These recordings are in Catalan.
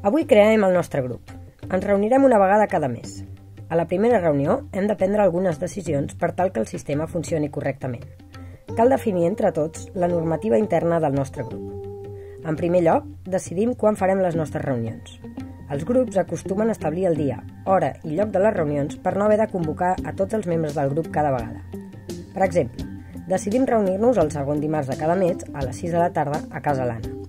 Avui crearem el nostre grup. Ens reunirem una vegada cada mes. A la primera reunió hem de prendre algunes decisions per tal que el sistema funcioni correctament. Cal definir entre tots la normativa interna del nostre grup. En primer lloc, decidim quan farem les nostres reunions. Els grups acostumen a establir el dia, hora i lloc de les reunions per no haver de convocar a tots els membres del grup cada vegada. Per exemple, decidim reunir-nos el segon dimarts de cada mes a les 6 de la tarda a casa l'Anna.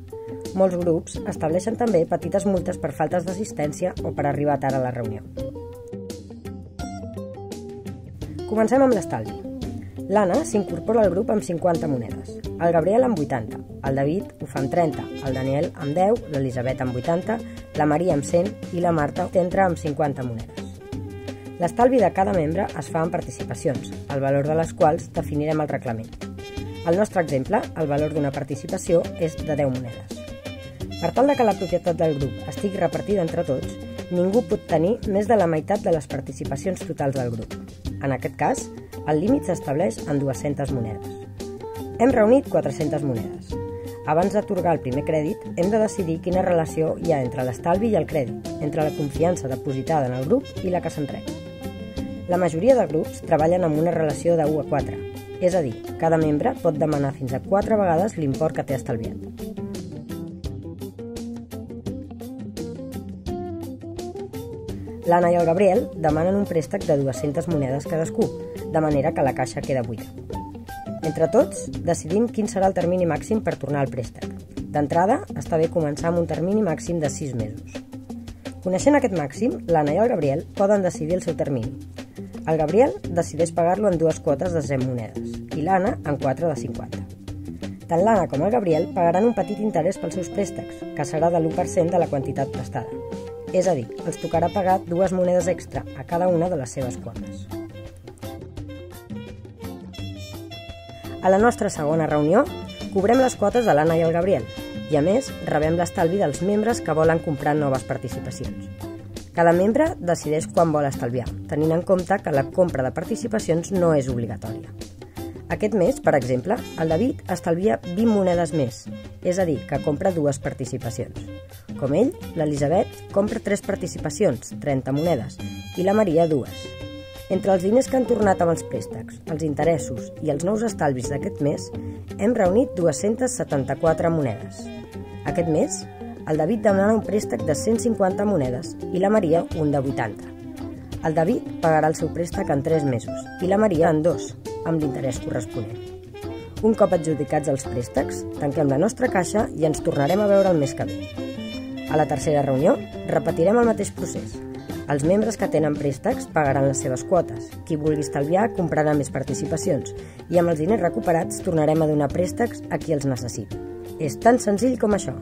Molts grups estableixen també petites multes per faltes d'assistència o per arribar tard a la reunió. Comencem amb l'estalvi. L'Anna s'incorpora al grup amb 50 monedes, el Gabriel amb 80, el David ho fa amb 30, el Daniel amb 10, l'Elisabet amb 80, la Maria amb 100 i la Marta entra amb 50 monedes. L'estalvi de cada membre es fa en participacions, el valor de les quals definirem al reglament. Al nostre exemple, el valor d'una participació és de 10 monedes. Per tal que la propietat del grup estigui repartida entre tots, ningú pot tenir més de la meitat de les participacions totals del grup. En aquest cas, el límit s'estableix en 200 monedes. Hem reunit 400 monedes. Abans d'atorgar el primer crèdit, hem de decidir quina relació hi ha entre l'estalvi i el crèdit, entre la confiança depositada en el grup i la que se'n rep. La majoria de grups treballen amb una relació de 1 a 4, és a dir, cada membre pot demanar fins a 4 vegades l'import que té estalviat. L'Anna i el Gabriel demanen un préstec de 200 monedes cadascú, de manera que la caixa queda buida. Entre tots, decidim quin serà el termini màxim per tornar el préstec. D'entrada, està bé començar amb un termini màxim de 6 mesos. Coneixent aquest màxim, l'Anna i el Gabriel poden decidir el seu termini. El Gabriel decideix pagar-lo en 2 quotes de 100 monedes i l'Anna en 4 de 50. Tant l'Anna com el Gabriel pagaran un petit interès pels seus préstecs, que serà de l'1% de la quantitat prestada. És a dir, els tocarà pagar 2 monedes extra a cada una de les seves quotes. A la nostra segona reunió, cobrem les quotes de l'Anna i el Gabriel i, a més, rebem l'estalvi dels membres que volen comprar noves participacions. Cada membre decideix quan vol estalviar, tenint en compte que la compra de participacions no és obligatòria. Aquest mes, per exemple, el David estalvia 20 monedes més, és a dir, que compra 2 participacions. Com ell, l'Elisabet compra 3 participacions, 30 monedes, i la Maria 2. Entre els diners que han tornat amb els préstecs, els interessos i els nous estalvis d'aquest mes, hem reunit 274 monedes. Aquest mes, el David demana un préstec de 150 monedes i la Maria un de 80. El David pagarà el seu préstec en 3 mesos i la Maria en 2, amb l'interès corresponent. Un cop adjudicats els préstecs, tanquem la nostra caixa i ens tornarem a veure el mes que ve. A la tercera reunió, repetirem el mateix procés. Els membres que tenen préstecs pagaran les seves quotes. Qui vulgui estalviar comprarà més participacions i amb els diners recuperats tornarem a donar préstecs a qui els necessiti. És tan senzill com això.